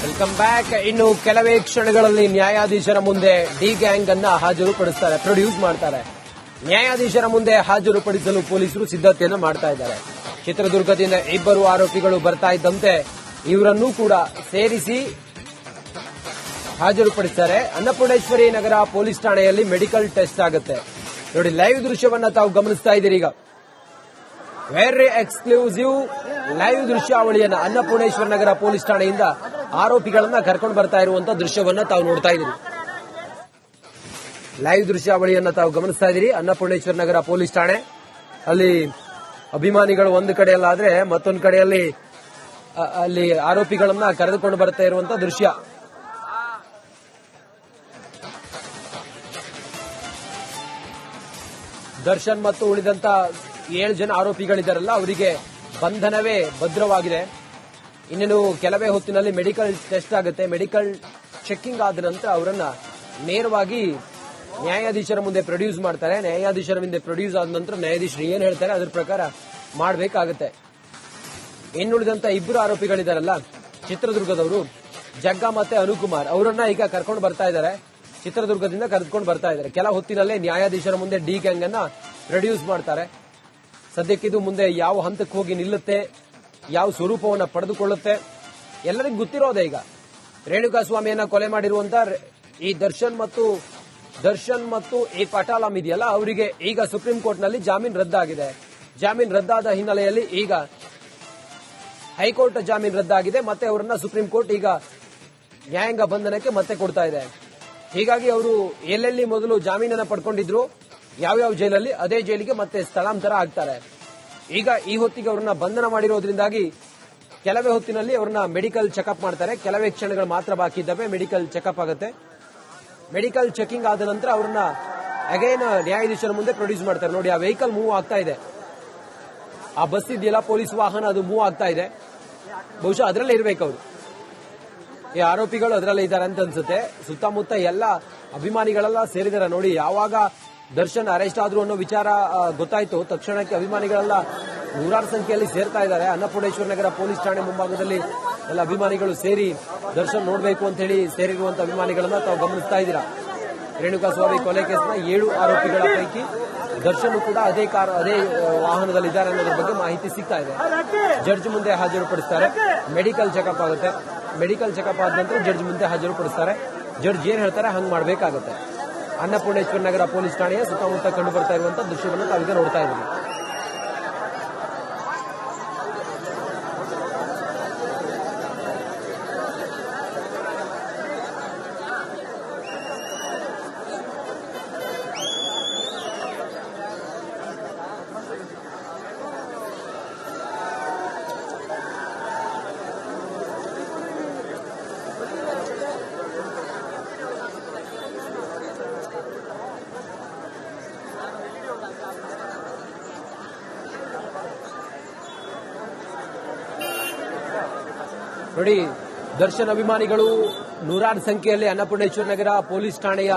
Welcome back. ಇನ್ನು ಕೆಲವೇ ಕ್ಷಣಗಳಲ್ಲಿ ನ್ಯಾಯಾಧೀಶರ ಮುಂದೆ ಡಿ ಗ್ಯಾಂಗ್ ಅನ್ನ ಹಾಜರುಪಡಿಸ್ತಾರೆ, ಪ್ರೊಡ್ಯೂಸ್ ಮಾಡ್ತಾರೆ. ನ್ಯಾಯಾಧೀಶರ ಮುಂದೆ ಹಾಜರುಪಡಿಸಲು ಪೊಲೀಸರು ಸಿದ್ಧತೆಯನ್ನು ಮಾಡ್ತಾ ಇದ್ದಾರೆ. ಚಿತ್ರದುರ್ಗದಿಂದ ಇಬ್ಬರು ಆರೋಪಿಗಳು ಬರ್ತಾ ಇದ್ದಂತೆ ಇವರನ್ನೂ ಕೂಡ ಸೇರಿಸಿ ಹಾಜರುಪಡಿಸ್ತಾರೆ. ಅನ್ನಪೂರ್ಣೇಶ್ವರಿ ನಗರ ಪೊಲೀಸ್ ಠಾಣೆಯಲ್ಲಿ ಮೆಡಿಕಲ್ ಟೆಸ್ಟ್ ಆಗುತ್ತೆ. ನೋಡಿ, ಲೈವ್ ದೃಶ್ಯವನ್ನ ತಾವು ಗಮನಿಸ್ತಾ ಇದ್ದೀರಿ. ಈಗ ವೆರಿ ಎಕ್ಸ್ಕ್ಲೂಸಿವ್ ಲೈವ್ ದೃಶ್ಯಾವಳಿಯನ್ನ ಅನ್ನಪೂರ್ಣೇಶ್ವರ ನಗರ ಪೊಲೀಸ್ ಠಾಣೆಯಿಂದ ಆರೋಪಿಗಳನ್ನ ಕರ್ಕೊಂಡು ಬರ್ತಾ ಇರುವಂತ ದೃಶ್ಯವನ್ನ ತಾವು ನೋಡ್ತಾ ಇದ್ದೀರಿ. ಲೈವ್ ದೃಶ್ಯಾವಳಿಯನ್ನ ತಾವು ಗಮನಿಸ್ತಾ ಇದ್ದೀರಿ. ಅನ್ನಪೂರ್ಣೇಶ್ವರ ನಗರ ಪೊಲೀಸ್ ಠಾಣೆ ಅಲ್ಲಿ ಅಭಿಮಾನಿಗಳು ಒಂದು ಕಡೆಯಲ್ಲಾದ್ರೆ ಮತ್ತೊಂದು ಕಡೆಯಲ್ಲಿ ಅಲ್ಲಿ ಆರೋಪಿಗಳನ್ನ ಕರೆದುಕೊಂಡು ಬರ್ತಾ ಇರುವಂತ ದೃಶ್ಯ. ದರ್ಶನ್ ಮತ್ತು ಉಳಿದಂತ 7 ಜನ ಆರೋಪಿಗಳಿದ್ದಾರಲ್ಲ, ಅವರಿಗೆ ಬಂಧನವೇ ಭದ್ರವಾಗಿದೆ. ಇನ್ನೇನು ಕೆಲವೇ ಹೊತ್ತಿನಲ್ಲಿ ಮೆಡಿಕಲ್ ಟೆಸ್ಟ್ ಆಗುತ್ತೆ. ಮೆಡಿಕಲ್ ಚೆಕಿಂಗ್ ಆದ ನಂತರ ಅವರನ್ನ ನೇರವಾಗಿ ನ್ಯಾಯಾಧೀಶರ ಮುಂದೆ ಪ್ರೊಡ್ಯೂಸ್ ಮಾಡ್ತಾರೆ. ನ್ಯಾಯಾಧೀಶರ ಮುಂದೆ ಪ್ರೊಡ್ಯೂಸ್ ಆದ ನಂತರ ನ್ಯಾಯಾಧೀಶರು ಏನ್ ಹೇಳ್ತಾರೆ ಅದ್ರ ಪ್ರಕಾರ ಮಾಡಬೇಕಾಗುತ್ತೆ. ಇನ್ನುಳಿದಂತ ಇಬ್ಬರು ಆರೋಪಿಗಳಿದಾರಲ್ಲ, ಚಿತ್ರದುರ್ಗದವರು ಜಗ್ಗ ಮತ್ತೆ ಅನುಕುಮಾರ್, ಅವರನ್ನ ಈಗ ಕರ್ಕೊಂಡು ಬರ್ತಾ ಇದ್ದಾರೆ. ಚಿತ್ರದುರ್ಗದಿಂದ ಕರೆದುಕೊಂಡು ಬರ್ತಾ ಇದ್ದಾರೆ. ಕೆಲ ಹೊತ್ತಿನಲ್ಲೇ ನ್ಯಾಯಾಧೀಶರ ಮುಂದೆ ಡಿ ಗ್ಯಾಂಗ್ ಅನ್ನ ಪ್ರೊಡ್ಯೂಸ್ ಮಾಡ್ತಾರೆ. ಸದ್ಯಕ್ಕಿದು ಮುಂದೆ ಯಾವ ಹಂತಕ್ಕೆ ಹೋಗಿ ನಿಲ್ಲುತ್ತೆ, ಯಾವ ಸ್ವರೂಪವನ್ನು ಪಡೆದುಕೊಳ್ಳುತ್ತೆ ಎಲ್ಲರಿಗೂ ಗೊತ್ತಿರೋದೆ. ಈಗ ರೇಣುಕಾಸ್ವಾಮಿಯನ್ನ ಕೊಲೆ ಮಾಡಿರುವಂತ ಈ ದರ್ಶನ್ ಮತ್ತು ಈ ಪಟಾಲಂ ಇದೆಯಲ್ಲ, ಅವರಿಗೆ ಈಗ ಸುಪ್ರೀಂ ಕೋರ್ಟ್ನಲ್ಲಿ ಜಾಮೀನು ರದ್ದಾಗಿದೆ. ಜಾಮೀನು ರದ್ದಾದ ಹಿನ್ನೆಲೆಯಲ್ಲಿ ಈಗ ಹೈಕೋರ್ಟ್ ಜಾಮೀನು ರದ್ದಾಗಿದೆ. ಮತ್ತೆ ಅವರನ್ನ ಸುಪ್ರೀಂ ಕೋರ್ಟ್ ಈಗ ನ್ಯಾಯಾಂಗ ಬಂಧನಕ್ಕೆ ಮತ್ತೆ ಕೊಡ್ತಾ ಇದೆ. ಹೀಗಾಗಿ ಅವರು ಎಲ್ಲೆಲ್ಲಿ ಮೊದಲು ಜಾಮೀನನ್ನ ಪಡ್ಕೊಂಡಿದ್ರು, ಯಾವ್ಯಾವ ಜೈಲಲ್ಲಿ, ಅದೇ ಜೈಲಿಗೆ ಮತ್ತೆ ಸ್ಥಳಾಂತರ ಆಗ್ತಾರೆ. ಈಗ ಈ ಹೊತ್ತಿಗೆ ಅವರನ್ನ ಬಂಧನ ಮಾಡಿರೋದ್ರಿಂದಾಗಿ ಕೆಲವೇ ಹೊತ್ತಿನಲ್ಲಿ ಅವ್ರನ್ನ ಮೆಡಿಕಲ್ ಚೆಕಪ್ ಮಾಡ್ತಾರೆ. ಕೆಲವೇ ಕ್ಷಣಗಳು ಮಾತ್ರ ಬಾಕಿ ಇದ್ದಾವೆ, ಮೆಡಿಕಲ್ ಚೆಕಪ್ ಆಗುತ್ತೆ. ಮೆಡಿಕಲ್ ಚೆಕಿಂಗ್ ಆದ ನಂತರ ಅವ್ರನ್ನ ಅಗೈನ್ ನ್ಯಾಯಾಧೀಶರ ಮುಂದೆ ಪ್ರೊಡ್ಯೂಸ್ ಮಾಡ್ತಾರೆ. ನೋಡಿ, ಆ ವೆಹಿಕಲ್ ಮೂವ್ ಆಗ್ತಾ ಇದೆ, ಆ ಬಸ್ ಇದೆಯಲ್ಲ ಪೊಲೀಸ್ ವಾಹನ, ಅದು ಮೂವ್ ಆಗ್ತಾ ಇದೆ. ಬಹುಶಃ ಅದರಲ್ಲೇ ಇರ್ಬೇಕು ಅವರು, ಈ ಆರೋಪಿಗಳು ಅದರಲ್ಲೇ ಇದ್ದಾರೆ ಅಂತ ಅನ್ಸುತ್ತೆ. ಸುತ್ತಮುತ್ತ ಎಲ್ಲ ಅಭಿಮಾನಿಗಳೆಲ್ಲ ಸೇರಿದ್ದಾರೆ. ನೋಡಿ, ಯಾವಾಗ ದರ್ಶನ್ ಅರೆಸ್ಟ್ ಆದ್ರು ಅನ್ನೋ ವಿಚಾರ ಗೊತ್ತಾಯ್ತು ತಕ್ಷಣಕ್ಕೆ ಅಭಿಮಾನಿಗಳೆಲ್ಲ ನೂರಾರು ಸಂಖ್ಯೆಯಲ್ಲಿ ಸೇರ್ತಾ ಇದ್ದಾರೆ. ಅನ್ನಪೂರ್ಣೇಶ್ವರ ನಗರ ಪೊಲೀಸ್ ಠಾಣೆ ಮುಂಭಾಗದಲ್ಲಿ ಎಲ್ಲ ಅಭಿಮಾನಿಗಳು ಸೇರಿ ದರ್ಶನ್ ನೋಡಬೇಕು ಅಂತ ಹೇಳಿ ಸೇರಿರುವಂತಹ ಅಭಿಮಾನಿಗಳನ್ನ ತಾವು ಗಮನಿಸ್ತಾ ಇದ್ದೀರಾ. ರೇಣುಕಾಸ್ವಾಮಿ ಕೊಲೆ ಕೇಸ್ನ 7 ಆರೋಪಿಗಳ ಪೈಕಿ ದರ್ಶನ್ ಕೂಡ ಅದೇ ವಾಹನದಲ್ಲಿದ್ದಾರೆ ಅನ್ನೋದ್ರ ಬಗ್ಗೆ ಮಾಹಿತಿ ಸಿಗ್ತಾ ಇದೆ. ಜಡ್ಜ್ ಮುಂದೆ ಹಾಜರುಪಡಿಸ್ತಾರೆ. ಮೆಡಿಕಲ್ ಚೆಕಪ್ ಆಗುತ್ತೆ. ಮೆಡಿಕಲ್ ಚೆಕಪ್ ಆದ ನಂತರ ಜಡ್ಜ್ ಮುಂದೆ ಹಾಜರುಪಡಿಸ್ತಾರೆ. ಜಡ್ಜ್ ಏನ್ ಹೇಳ್ತಾರೆ ಹಂಗ್ ಮಾಡಬೇಕಾಗುತ್ತೆ. ಅನ್ನಪೂರ್ಣೇಶ್ವರ ನಗರ ಪೊಲೀಸ್ ಠಾಣೆಯ ಸುತ್ತಮುತ್ತ ಕಂಡು ಬರ್ತಾ ಇರುವಂತಹ ದೃಶ್ಯವನ್ನು ತಾವೀಗ ನೋಡ್ತಾ ಇದ್ದೀವಿ. ನೋಡಿ, ದರ್ಶನ್ ಅಭಿಮಾನಿಗಳು ನೂರಾರು ಸಂಖ್ಯೆಯಲ್ಲಿ ಅನ್ನಪೂರ್ಣೇಶ್ವರ ನಗರ ಪೊಲೀಸ್ ಠಾಣೆಯ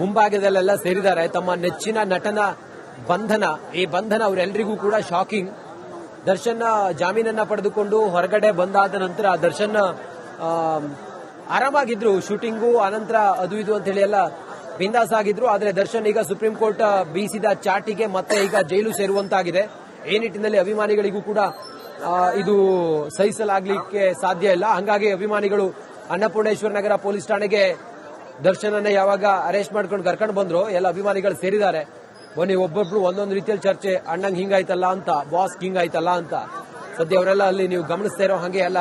ಮುಂಭಾಗದಲ್ಲೆಲ್ಲ ಸೇರಿದ್ದಾರೆ. ತಮ್ಮ ನೆಚ್ಚಿನ ನಟನ ಬಂಧನ, ಈ ಬಂಧನ ಅವರೆಲ್ಲರಿಗೂ ಕೂಡ ಶಾಕಿಂಗ್. ದರ್ಶನ್ ಜಾಮೀನನ್ನ ಪಡೆದುಕೊಂಡು ಹೊರಗಡೆ ಬಂದಾದ ನಂತರ ದರ್ಶನ್ ಆರಾಮಾಗಿದ್ರು, ಶೂಟಿಂಗು ಅನಂತರ ಅದು ಇದು ಅಂತ ಹೇಳಿ ಎಲ್ಲ ಬಿಂದಾಸ್ ಆಗಿದ್ರು. ಆದರೆ ದರ್ಶನ್ ಈಗ ಸುಪ್ರೀಂ ಕೋರ್ಟ್ ಬೀಸಿದ ಚಾಟಿಗೆ ಮತ್ತೆ ಈಗ ಜೈಲು ಸೇರುವಂತಾಗಿದೆ. ಈ ನಿಟ್ಟಿನಲ್ಲಿ ಅಭಿಮಾನಿಗಳಿಗೂ ಕೂಡ ಇದು ಸಹಿಸಲಾಗಲಿಕ್ಕೆ ಸಾಧ್ಯ ಇಲ್ಲ. ಹಂಗಾಗಿ ಅಭಿಮಾನಿಗಳು ಅನ್ನಪೂರ್ಣೇಶ್ವರ ನಗರ ಪೊಲೀಸ್ ಠಾಣೆಗೆ ದರ್ಶನನ್ನ ಯಾವಾಗ ಅರೆಸ್ಟ್ ಮಾಡ್ಕೊಂಡು ಕರ್ಕೊಂಡು ಬಂದ್ರು ಎಲ್ಲ ಅಭಿಮಾನಿಗಳು ಸೇರಿದ್ದಾರೆ. ಬನ್ನಿ, ಒಬ್ಬೊಬ್ರು ಒಂದೊಂದು ರೀತಿಯಲ್ಲಿ ಚರ್ಚೆ, ಅಣ್ಣಂಗ್ ಹಿಂಗಾಯ್ತಲ್ಲ ಅಂತ, ಬಾಸ್ ಹಿಂಗಾಯ್ತಲ್ಲ ಅಂತ. ಸದ್ಯ ಅವರೆಲ್ಲ ಅಲ್ಲಿ ನೀವು ಗಮನಿಸ್ತಾ ಇರೋ ಹಾಗೆ ಎಲ್ಲ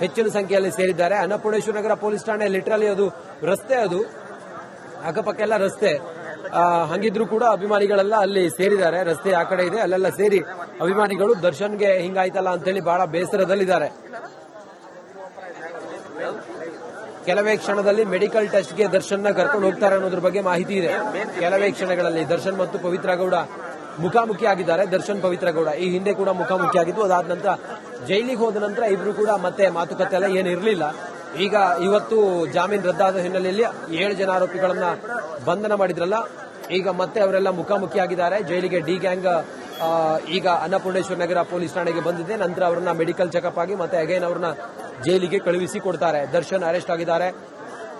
ಹೆಚ್ಚಿನ ಸಂಖ್ಯೆಯಲ್ಲಿ ಸೇರಿದ್ದಾರೆ. ಅನ್ನಪೂರ್ಣೇಶ್ವರ ನಗರ ಪೊಲೀಸ್ ಠಾಣೆ ಲಿಟರಲಿ ಅದು ರಸ್ತೆ, ಅದು ಅಕ್ಕಪಕ್ಕ ಎಲ್ಲ ರಸ್ತೆ. ಹಂಗಿದ್ರು ಕೂಡ ಅಭಿಮಾನಿಗಳೆಲ್ಲ ಅಲ್ಲಿ ಸೇರಿದ್ದಾರೆ. ರಸ್ತೆ ಆ ಕಡೆ ಇದೆ, ಅಲ್ಲೆಲ್ಲ ಸೇರಿ ಅಭಿಮಾನಿಗಳು ದರ್ಶನ್ಗೆ ಹಿಂಗಾಯ್ತಲ್ಲ ಅಂತೇಳಿ ಬಹಳ ಬೇಸರದಲ್ಲಿದ್ದಾರೆ. ಕೆಲವೇ ಕ್ಷಣದಲ್ಲಿ ಮೆಡಿಕಲ್ ಟೆಸ್ಟ್ಗೆ ದರ್ಶನ್ನ ಕರ್ಕೊಂಡು ಹೋಗ್ತಾರೆ ಅನ್ನೋದ್ರ ಬಗ್ಗೆ ಮಾಹಿತಿ ಇದೆ. ಕೆಲವೇ ಕ್ಷಣಗಳಲ್ಲಿ ದರ್ಶನ್ ಮತ್ತು ಪವಿತ್ರ ಗೌಡ ಮುಖಾಮುಖಿ ಆಗಿದ್ದಾರೆ. ದರ್ಶನ್ ಪವಿತ್ರ ಗೌಡ ಈ ಹಿಂದೆ ಕೂಡ ಮುಖಾಮುಖಿ ಆಗಿದ್ದು. ಅದಾದ ನಂತರ ಜೈಲಿಗೆ ಹೋದ ನಂತರ ಇಬ್ರು ಕೂಡ ಮತ್ತೆ ಮಾತುಕತೆ ಎಲ್ಲ ಏನು ಇರಲಿಲ್ಲ. ಈಗ ಇವತ್ತು ಜಾಮೀನು ರದ್ದಾದ ಹಿನ್ನೆಲೆಯಲ್ಲಿ 7 ಜನ ಆರೋಪಿಗಳನ್ನ ಬಂಧನ ಮಾಡಿದ್ರಲ್ಲ, ಈಗ ಮತ್ತೆ ಅವರೆಲ್ಲ ಮುಖಾಮುಖಿಯಾಗಿದ್ದಾರೆ. ಜೈಲಿಗೆ ಡಿ ಗ್ಯಾಂಗ್ ಈಗ ಅನ್ನಪೂರ್ಣೇಶ್ವರ ನಗರ ಪೊಲೀಸ್ ಠಾಣೆಗೆ ಬಂದಿದೆ. ನಂತರ ಅವರನ್ನ ಮೆಡಿಕಲ್ ಚೆಕಪ್ ಆಗಿ ಮತ್ತೆ ಅಗೈನ್ ಅವರನ್ನ ಜೈಲಿಗೆ ಕಳುಹಿಸಿ ಕೊಡ್ತಾರೆ. ದರ್ಶನ್ ಅರೆಸ್ಟ್ ಆಗಿದ್ದಾರೆ.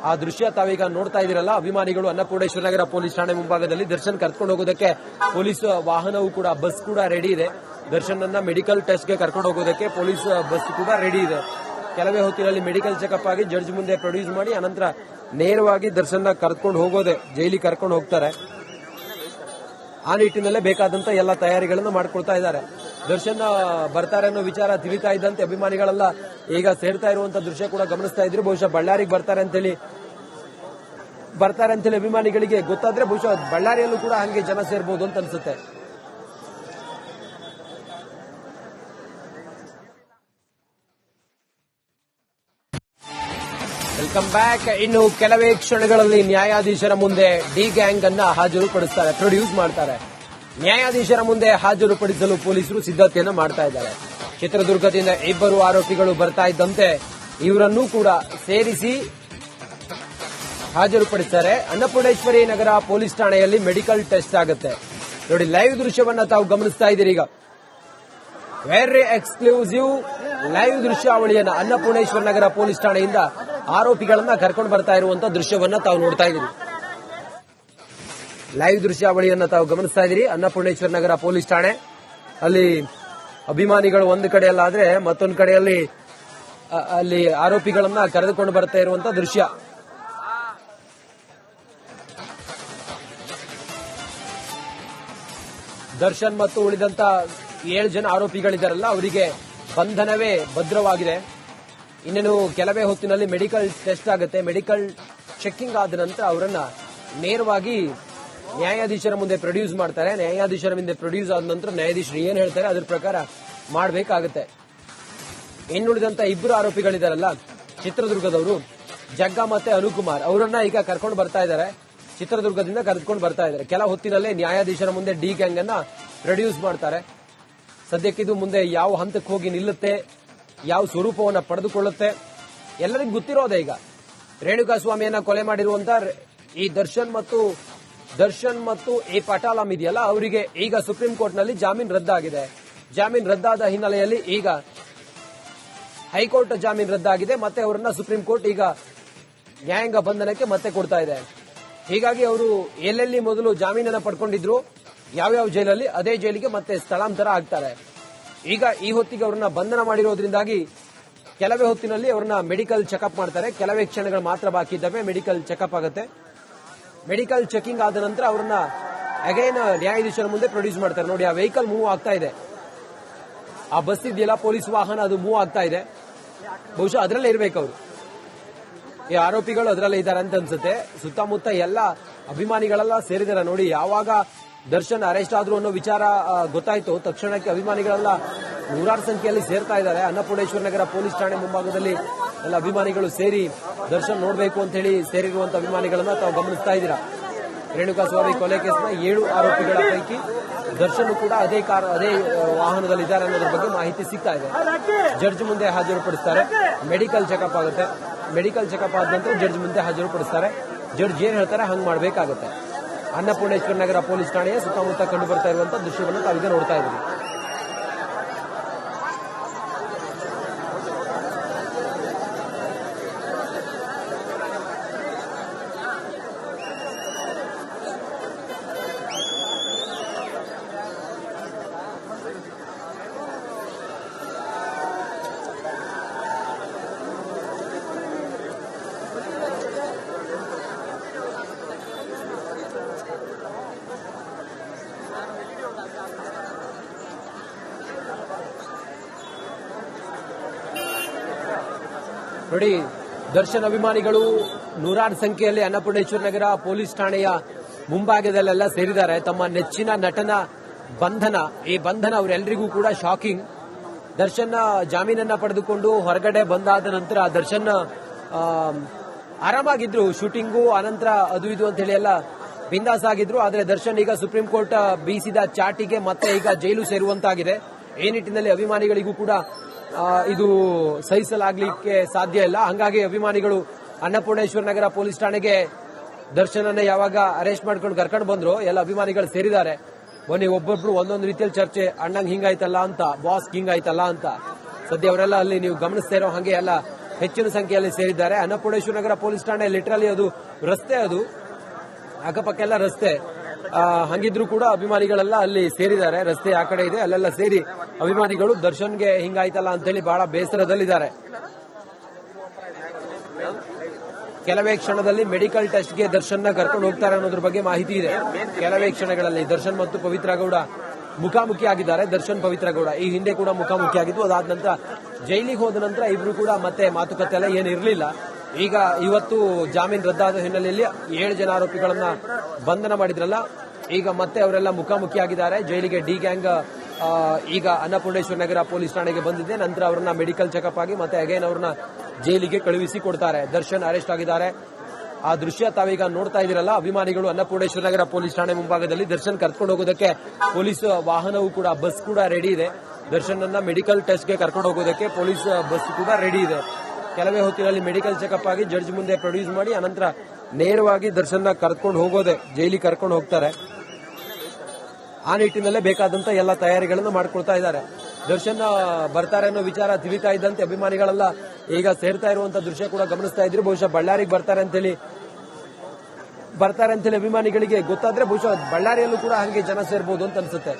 ಆ ದೃಶ್ಯ ತಾವೀಗ ನೋಡ್ತಾ ಇದೀರಲ್ಲ. ಅಭಿಮಾನಿಗಳು ಅನ್ನಪೂರ್ಣೇಶ್ವರ ನಗರ ಪೊಲೀಸ್ ಠಾಣೆ ಮುಂಭಾಗದಲ್ಲಿ ದರ್ಶನ್ ಕರ್ಕೊಂಡು ಹೋಗೋದಕ್ಕೆ ಪೊಲೀಸ್ ವಾಹನವೂ ಕೂಡ, ಬಸ್ ಕೂಡ ರೆಡಿ ಇದೆ. ದರ್ಶನ್ ಅನ್ನ ಮೆಡಿಕಲ್ ಟೆಸ್ಟ್ಗೆ ಕರ್ಕೊಂಡು ಹೋಗೋದಕ್ಕೆ ಪೊಲೀಸ್ ಬಸ್ ಕೂಡ ರೆಡಿ ಇದೆ. ಕೆಲವೇ ಹೊತ್ತಿನಲ್ಲಿ ಮೆಡಿಕಲ್ ಚೆಕಪ್ ಆಗಿ ಜಡ್ಜ್ ಮುಂದೆ ಪ್ರೊಡ್ಯೂಸ್ ಮಾಡಿ ಅನಂತರ ನೇರವಾಗಿ ದರ್ಶನ್ ಕರ್ಕೊಂಡು ಹೋಗೋದೆ, ಜೈಲಿಗೆ ಕರ್ಕೊಂಡು ಹೋಗ್ತಾರೆ. ಆ ನಿಟ್ಟಿನಲ್ಲೇ ಬೇಕಾದಂತ ಎಲ್ಲ ತಯಾರಿಗಳನ್ನು ಮಾಡ್ಕೊಳ್ತಾ ಇದ್ದಾರೆ. ದರ್ಶನ್ ಬರ್ತಾರೆ ಅನ್ನೋ ವಿಚಾರ ತಿಳಿತಾ ಇದ್ದಂತೆ ಅಭಿಮಾನಿಗಳೆಲ್ಲ ಈಗ ಸೇರ್ತಾ ಇರುವಂತ ದೃಶ್ಯ ಕೂಡ ಗಮನಿಸ್ತಾ ಇದ್ರು. ಬಹುಶಃ ಬಳ್ಳಾರಿಗೆ ಬರ್ತಾರೆ ಅಂತೇಳಿ ಅಭಿಮಾನಿಗಳಿಗೆ ಗೊತ್ತಾದ್ರೆ ಬಹುಶಃ ಬಳ್ಳಾರಿಯಲ್ಲೂ ಕೂಡ ಹಂಗೆ ಜನ ಸೇರ್ಬೋದು ಅಂತ ಅನ್ಸುತ್ತೆ. Welcome back. ಇನ್ನು ಕೆಲವೇ ಕ್ಷಣಗಳಲ್ಲಿ ನ್ಯಾಯಾಧೀಶರ ಮುಂದೆ ಡಿ ಗ್ಯಾಂಗ್ ಅನ್ನ ಹಾಜರುಪಡಿಸ್ತಾರೆ, ಪ್ರೊಡ್ಯೂಸ್ ಮಾಡ್ತಾರೆ. ನ್ಯಾಯಾಧೀಶರ ಮುಂದೆ ಹಾಜರುಪಡಿಸಲು ಪೊಲೀಸರು ಸಿದ್ಧತೆಯನ್ನು ಮಾಡ್ತಾ ಇದ್ದಾರೆ. ಚಿತ್ರದುರ್ಗದಿಂದ ಇಬ್ಬರು ಆರೋಪಿಗಳು ಬರ್ತಾ ಇದ್ದಂತೆ ಇವರನ್ನೂ ಕೂಡ ಸೇರಿಸಿ ಹಾಜರುಪಡಿಸ್ತಾರೆ. ಅನ್ನಪೂರ್ಣೇಶ್ವರಿ ನಗರ ಪೊಲೀಸ್ ಠಾಣೆಯಲ್ಲಿ ಮೆಡಿಕಲ್ ಟೆಸ್ಟ್ ಆಗುತ್ತೆ. ನೋಡಿ, ಲೈವ್ ದೃಶ್ಯವನ್ನ ತಾವು ಗಮನಿಸ್ತಾ ಇದ್ದೀರಿ. ಈಗ ವೆರಿ ಎಕ್ಸ್ಕ್ಲೂಸಿವ್ ಲೈವ್ ದೃಶ್ಯಾವಳಿಯನ್ನ ಅನ್ನಪೂರ್ಣೇಶ್ವರ ನಗರ ಪೊಲೀಸ್ ಠಾಣೆಯಿಂದ ಆರೋಪಿಗಳನ್ನ ಕರ್ಕೊಂಡು ಬರ್ತಾ ಇರುವಂತ ದೃಶ್ಯವನ್ನ ತಾವು ನೋಡ್ತಾ ಇದ್ದೀರಿ. ಲೈವ್ ದೃಶ್ಯಾವಳಿಯನ್ನ ತಾವು ಗಮನಿಸ್ತಾ ಇದ್ದೀರಿ. ಅನ್ನಪೂರ್ಣೇಶ್ವರ ನಗರ ಪೊಲೀಸ್ ಠಾಣೆ ಅಲ್ಲಿ ಅಭಿಮಾನಿಗಳು ಒಂದು ಕಡೆಯಲ್ಲಾದ್ರೆ ಮತ್ತೊಂದು ಕಡೆಯಲ್ಲಿ ಅಲ್ಲಿ ಆರೋಪಿಗಳನ್ನ ಕರೆದುಕೊಂಡು ಬರ್ತಾ ಇರುವಂತ ದೃಶ್ಯ. ದರ್ಶನ್ ಮತ್ತು ಉಳಿದಂತ 7 ಜನ ಆರೋಪಿಗಳಿದ್ದಾರಲ್ಲ, ಅವರಿಗೆ ಬಂಧನವೇ ಭದ್ರವಾಗಿದೆ. ಇನ್ನೇನು ಕೆಲವೇ ಹೊತ್ತಿನಲ್ಲಿ ಮೆಡಿಕಲ್ ಟೆಸ್ಟ್ ಆಗುತ್ತೆ. ಮೆಡಿಕಲ್ ಚೆಕಿಂಗ್ ಆದ ನಂತರ ಅವರನ್ನ ನೇರವಾಗಿ ನ್ಯಾಯಾಧೀಶರ ಮುಂದೆ ಪ್ರೊಡ್ಯೂಸ್ ಮಾಡ್ತಾರೆ. ನ್ಯಾಯಾಧೀಶರ ಮುಂದೆ ಪ್ರೊಡ್ಯೂಸ್ ಆದ ನಂತರ ನ್ಯಾಯಾಧೀಶರು ಏನ್ ಹೇಳ್ತಾರೆ ಅದ್ರ ಪ್ರಕಾರ ಮಾಡಬೇಕಾಗುತ್ತೆ. ಇನ್ನುಳಿದಂತ ಇಬ್ಬರು ಆರೋಪಿಗಳಿದಾರಲ್ಲ ಚಿತ್ರದುರ್ಗದವರು, ಜಗ್ಗ ಮತ್ತೆ ಅನುಕುಮಾರ್, ಅವರನ್ನ ಈಗ ಕರ್ಕೊಂಡು ಬರ್ತಾ ಇದ್ದಾರೆ. ಚಿತ್ರದುರ್ಗದಿಂದ ಕರೆದುಕೊಂಡು ಬರ್ತಾ ಇದ್ದಾರೆ. ಕೆಲ ಹೊತ್ತಿನಲ್ಲೇ ನ್ಯಾಯಾಧೀಶರ ಮುಂದೆ ಡಿ ಗ್ಯಾಂಗ್ ಅನ್ನ ಪ್ರೊಡ್ಯೂಸ್ ಮಾಡ್ತಾರೆ. ಸದ್ಯಕ್ಕಿದು ಮುಂದೆ ಯಾವ ಹಂತಕ್ಕೆ ಹೋಗಿ ನಿಲ್ಲುತ್ತೆ, ಯಾವ ಸ್ವರೂಪವನ್ನು ಪಡೆದುಕೊಳ್ಳುತ್ತೆ ಎಲ್ಲರಿಗೂ ಗೊತ್ತಿರೋದೆ. ಈಗ ರೇಣುಕಾಸ್ವಾಮಿಯನ್ನ ಕೊಲೆ ಮಾಡಿರುವಂತ ಈ ದರ್ಶನ್ ಮತ್ತು ಎ ಪಟಾಲಂ ಇದೆಯಲ್ಲ, ಅವರಿಗೆ ಈಗ ಸುಪ್ರೀಂ ಕೋರ್ಟ್ನಲ್ಲಿ ಜಾಮೀನು ರದ್ದಾಗಿದೆ. ಜಾಮೀನು ರದ್ದಾದ ಹಿನ್ನೆಲೆಯಲ್ಲಿ ಈಗ ಹೈಕೋರ್ಟ್ ಜಾಮೀನು ರದ್ದಾಗಿದೆ. ಮತ್ತೆ ಅವರನ್ನ ಸುಪ್ರೀಂ ಕೋರ್ಟ್ ಈಗ ನ್ಯಾಯಾಂಗ ಬಂಧನಕ್ಕೆ ಮತ್ತೆ ಕೊಡ್ತಾ ಇದೆ. ಹೀಗಾಗಿ ಅವರು ಎಲ್ಲೆಲ್ಲಿ ಮೊದಲು ಜಾಮೀನನ್ನ ಪಡ್ಕೊಂಡಿದ್ರು, ಯಾವ್ಯಾವ ಜೈಲಲ್ಲಿ, ಅದೇ ಜೈಲಿಗೆ ಮತ್ತೆ ಸ್ಥಳಾಂತರ ಆಗ್ತಾರೆ. ಈಗ ಈ ಹೊತ್ತಿಗೆ ಅವರನ್ನ ಬಂಧನ ಮಾಡಿರೋದ್ರಿಂದಾಗಿ ಕೆಲವೇ ಹೊತ್ತಿನಲ್ಲಿ ಅವರನ್ನ ಮೆಡಿಕಲ್ ಚೆಕಪ್ ಮಾಡ್ತಾರೆ. ಕೆಲವೇ ಕ್ಷಣಗಳು ಮಾತ್ರ ಬಾಕಿ ಇದ್ದಾವೆ, ಮೆಡಿಕಲ್ ಚೆಕಪ್ ಆಗುತ್ತೆ. ಮೆಡಿಕಲ್ ಚೆಕಿಂಗ್ ಆದ ನಂತರ ಅವರನ್ನ ಅಗೈನ್ ನ್ಯಾಯಾಧೀಶರ ಮುಂದೆ ಪ್ರೊಡ್ಯೂಸ್ ಮಾಡ್ತಾರೆ. ನೋಡಿ, ಆ ವೆಹಿಕಲ್ ಮೂವ್ ಆಗ್ತಾ ಇದೆ, ಆ ಬಸ್ ಇದೆಯಲ್ಲ ಪೊಲೀಸ್ ವಾಹನ, ಅದು ಮೂವ್ ಆಗ್ತಾ ಇದೆ. ಬಹುಶಃ ಅದರಲ್ಲೇ ಇರ್ಬೇಕು ಅವರು, ಈ ಆರೋಪಿಗಳು ಅದರಲ್ಲೇ ಇದ್ದಾರೆ ಅಂತ ಅನ್ಸುತ್ತೆ. ಸುತ್ತಮುತ್ತ ಎಲ್ಲ ಅಭಿಮಾನಿಗಳೆಲ್ಲ ಸೇರಿದ್ದಾರೆ. ನೋಡಿ, ಯಾವಾಗ ದರ್ಶನ್ ಅರೆಸ್ಟ್ ಆದ್ರು ಅನ್ನೋ ವಿಚಾರ ಗೊತ್ತಾಯ್ತು ತಕ್ಷಣಕ್ಕೆ ಅಭಿಮಾನಿಗಳೆಲ್ಲ ನೂರಾರು ಸಂಖ್ಯೆಯಲ್ಲಿ ಸೇರ್ತಾ ಇದ್ದಾರೆ. ಅನ್ನಪೂರ್ಣೇಶ್ವರ ನಗರ ಪೊಲೀಸ್ ಠಾಣೆ ಮುಂಭಾಗದಲ್ಲಿ ಎಲ್ಲ ಅಭಿಮಾನಿಗಳು ಸೇರಿ ದರ್ಶನ್ ನೋಡಬೇಕು ಅಂತ ಹೇಳಿ ಸೇರಿರುವಂತಹ ಅಭಿಮಾನಿಗಳನ್ನ ತಾವು ಗಮನಿಸ್ತಾ ಇದ್ದೀರಾ. ರೇಣುಕಾಸ್ವಾಮಿ ಕೊಲೆ ಕೇಸ್ನ 7 ಆರೋಪಿಗಳ ಪೈಕಿ ದರ್ಶನ್ ಕೂಡ ಅದೇ ವಾಹನದಲ್ಲಿದ್ದಾರೆ ಅನ್ನೋದ್ರ ಬಗ್ಗೆ ಮಾಹಿತಿ ಸಿಗ್ತಾ ಇದೆ. ಜಡ್ಜ್ ಮುಂದೆ ಹಾಜರುಪಡಿಸ್ತಾರೆ. ಮೆಡಿಕಲ್ ಚೆಕಪ್ ಆಗುತ್ತೆ. ಮೆಡಿಕಲ್ ಚೆಕಪ್ ಆದ ನಂತರ ಜಡ್ಜ್ ಮುಂದೆ ಹಾಜರುಪಡಿಸ್ತಾರೆ. ಜಡ್ಜ್ ಏನ್ ಹೇಳ್ತಾರೆ ಹಂಗ್ ಮಾಡಬೇಕಾಗುತ್ತೆ. ಅನ್ನಪೂರ್ಣೇಶ್ವರ ನಗರ ಪೊಲೀಸ್ ಠಾಣೆಯ ಸುತ್ತಮುತ್ತ ಕಂಡು ಬರ್ತಾ ಇರುವಂತಹ ದೃಶ್ಯವನ್ನು ತಾವೀಗ ನೋಡ್ತಾ ಇದ್ದೀವಿ. ನೋಡಿ, ದರ್ಶನ್ ಅಭಿಮಾನಿಗಳು ನೂರಾರು ಸಂಖ್ಯೆಯಲ್ಲಿ ಅನ್ನಪೂರ್ಣೇಶ್ವರ ನಗರ ಪೊಲೀಸ್ ಠಾಣೆಯ ಮುಂಭಾಗದಲ್ಲೆಲ್ಲ ಸೇರಿದ್ದಾರೆ. ತಮ್ಮ ನೆಚ್ಚಿನ ನಟನ ಬಂಧನ, ಈ ಬಂಧನ ಅವರೆಲ್ಲರಿಗೂ ಕೂಡ ಶಾಕಿಂಗ್. ದರ್ಶನ್ ಜಾಮೀನನ್ನ ಪಡೆದುಕೊಂಡು ಹೊರಗಡೆ ಬಂದಾದ ನಂತರ ದರ್ಶನ್ ಆರಾಮಾಗಿದ್ರು, ಶೂಟಿಂಗು ಅನಂತರ ಅದು ಇದು ಅಂತ ಹೇಳಿ ಎಲ್ಲ ಬಿಂದಾಸ್ ಆಗಿದ್ರು. ಆದರೆ ದರ್ಶನ್ ಈಗ ಸುಪ್ರೀಂ ಕೋರ್ಟ್ ಬೀಸಿದ ಚಾಟಿಗೆ ಮತ್ತೆ ಈಗ ಜೈಲು ಸೇರುವಂತಾಗಿದೆ. ಈ ನಿಟ್ಟಿನಲ್ಲಿ ಅಭಿಮಾನಿಗಳಿಗೂ ಕೂಡ ಇದು ಸಹಿಸಲಾಗಲಿಕ್ಕೆ ಸಾಧ್ಯ ಇಲ್ಲ. ಹಂಗಾಗಿ ಅಭಿಮಾನಿಗಳು ಅನ್ನಪೂರ್ಣೇಶ್ವರ ನಗರ ಪೊಲೀಸ್ ಠಾಣೆಗೆ ದರ್ಶನನ್ನ ಯಾವಾಗ ಅರೆಸ್ಟ್ ಮಾಡ್ಕೊಂಡು ಕರ್ಕೊಂಡು ಬಂದ್ರು ಎಲ್ಲ ಅಭಿಮಾನಿಗಳು ಸೇರಿದ್ದಾರೆ. ಬನ್ನಿ, ಒಬ್ಬೊಬ್ರು ಒಂದೊಂದು ರೀತಿಯಲ್ಲಿ ಚರ್ಚೆ, ಅಣ್ಣಂಗ್ ಹಿಂಗಾಯ್ತಲ್ಲ ಅಂತ, ಬಾಸ್ ಹಿಂಗಾಯ್ತಲ್ಲ ಅಂತ. ಸದ್ಯ ಅವರೆಲ್ಲ ಅಲ್ಲಿ ನೀವು ಗಮನಿಸ್ತಾ ಇರೋ ಹಾಗೆ ಎಲ್ಲ ಹೆಚ್ಚಿನ ಸಂಖ್ಯೆಯಲ್ಲಿ ಸೇರಿದ್ದಾರೆ. ಅನ್ನಪೂರ್ಣೇಶ್ವರ ನಗರ ಪೊಲೀಸ್ ಠಾಣೆ ಲಿಟರಲಿ ಅದು ರಸ್ತೆ, ಅದು ಅಕ್ಕಪಕ್ಕ ಎಲ್ಲ ರಸ್ತೆ. ಹಂಗಿದ್ರು ಕೂಡ ಅಭಿಮಾನಿಗಳೆಲ್ಲ ಅಲ್ಲಿ ಸೇರಿದ್ದಾರೆ. ರಸ್ತೆ ಆ ಕಡೆ ಇದೆ, ಅಲ್ಲೆಲ್ಲ ಸೇರಿ ಅಭಿಮಾನಿಗಳು ದರ್ಶನ್ಗೆ ಹಿಂಗಾಯ್ತಲ್ಲ ಅಂತೇಳಿ ಬಹಳ ಬೇಸರದಲ್ಲಿದ್ದಾರೆ. ಕೆಲವೇ ಕ್ಷಣದಲ್ಲಿ ಮೆಡಿಕಲ್ ಟೆಸ್ಟ್ಗೆ ದರ್ಶನ್ ಕರ್ಕೊಂಡು ಹೋಗ್ತಾರೆ ಅನ್ನೋದ್ರ ಬಗ್ಗೆ ಮಾಹಿತಿ ಇದೆ. ಕೆಲವೇ ಕ್ಷಣಗಳಲ್ಲಿ ದರ್ಶನ್ ಮತ್ತು ಪವಿತ್ರ ಗೌಡ ಮುಖಾಮುಖಿ ಆಗಿದ್ದಾರೆ. ದರ್ಶನ್ ಪವಿತ್ರ ಗೌಡ ಈ ಹಿಂದೆ ಕೂಡ ಮುಖಾಮುಖಿ ಆಗಿದ್ದು. ಅದಾದ ನಂತರ ಜೈಲಿಗೆ ಹೋದ ನಂತರ ಇಬ್ರು ಕೂಡ ಮತ್ತೆ ಮಾತುಕತೆ ಎಲ್ಲ ಏನು ಇರಲಿಲ್ಲ. ಈಗ ಇವತ್ತು ಜಾಮೀನು ರದ್ದಾದ ಹಿನ್ನೆಲೆಯಲ್ಲಿ 7 ಜನ ಆರೋಪಿಗಳನ್ನ ಬಂಧನ ಮಾಡಿದ್ರಲ್ಲ, ಈಗ ಮತ್ತೆ ಅವರೆಲ್ಲ ಮುಖಾಮುಖಿ ಆಗಿದ್ದಾರೆ. ಜೈಲಿಗೆ ಡಿ ಗ್ಯಾಂಗ್ ಈಗ ಅನ್ನಪೂರ್ಣೇಶ್ವರ ನಗರ ಪೊಲೀಸ್ ಠಾಣೆಗೆ ಬಂದಿದೆ. ನಂತರ ಅವರನ್ನ ಮೆಡಿಕಲ್ ಚೆಕಪ್ ಆಗಿ ಮತ್ತೆ ಅಗೇನ್ ಅವ್ರನ್ನ ಜೈಲಿಗೆ ಕಳುಹಿಸಿ ಕೊಡ್ತಾರೆ. ದರ್ಶನ್ ಅರೆಸ್ಟ್ ಆಗಿದ್ದಾರೆ. ಆ ದೃಶ್ಯ ತಾವೀಗ ನೋಡ್ತಾ ಇದ್ದೀರಲ್ಲ, ಅಭಿಮಾನಿಗಳು ಅನ್ನಪೂರ್ಣೇಶ್ವರ ನಗರ ಪೊಲೀಸ್ ಠಾಣೆ ಮುಂಭಾಗದಲ್ಲಿ ದರ್ಶನ್ ಕರ್ಕೊಂಡು ಹೋಗೋದಕ್ಕೆ ಪೊಲೀಸ್ ವಾಹನವೂ ಕೂಡ, ಬಸ್ ಕೂಡ ರೆಡಿ ಇದೆ. ದರ್ಶನ್ ಅನ್ನ ಮೆಡಿಕಲ್ ಟೆಸ್ಟ್ಗೆ ಕರ್ಕೊಂಡು ಹೋಗೋದಕ್ಕೆ ಪೊಲೀಸ್ ಬಸ್ ಕೂಡ ರೆಡಿ ಇದೆ. ಕೆಲವೇ ಹೊತ್ತಿನಲ್ಲಿ ಮೆಡಿಕಲ್ ಚೆಕಪ್ ಆಗಿ ಜಡ್ಜ್ ಮುಂದೆ ಪ್ರೊಡ್ಯೂಸ್ ಮಾಡಿ ಅನಂತರ ನೇರವಾಗಿ ದರ್ಶನ್ ಕರ್ಕೊಂಡು ಹೋಗೋದೆ, ಜೈಲಿಗೆ ಕರ್ಕೊಂಡು ಹೋಗ್ತಾರೆ. ಆ ನಿಟ್ಟಿನಲ್ಲೇ ಬೇಕಾದಂತ ಎಲ್ಲ ತಯಾರಿಗಳನ್ನು ಮಾಡ್ಕೊಳ್ತಾ ಇದ್ದಾರೆ. ದರ್ಶನ್ ಬರ್ತಾರೆ ಅನ್ನೋ ವಿಚಾರ ತಿಳಿತಾ ಇದ್ದಂತೆ ಅಭಿಮಾನಿಗಳೆಲ್ಲ ಈಗ ಸೇರ್ತಾ ಇರುವಂತ ದೃಶ್ಯ ಕೂಡ ಗಮನಿಸ್ತಾ ಇದ್ರು. ಬಹುಶಃ ಬಳ್ಳಾರಿಗೆ ಬರ್ತಾರೆ ಅಂತೇಳಿ ಅಭಿಮಾನಿಗಳಿಗೆ ಗೊತ್ತಾದ್ರೆ ಬಹುಶಃ ಬಳ್ಳಾರಿಯಲ್ಲೂ ಕೂಡ ಹಂಗೆ ಜನ ಸೇರ್ಬೋದು ಅಂತ ಅನ್ಸುತ್ತೆ.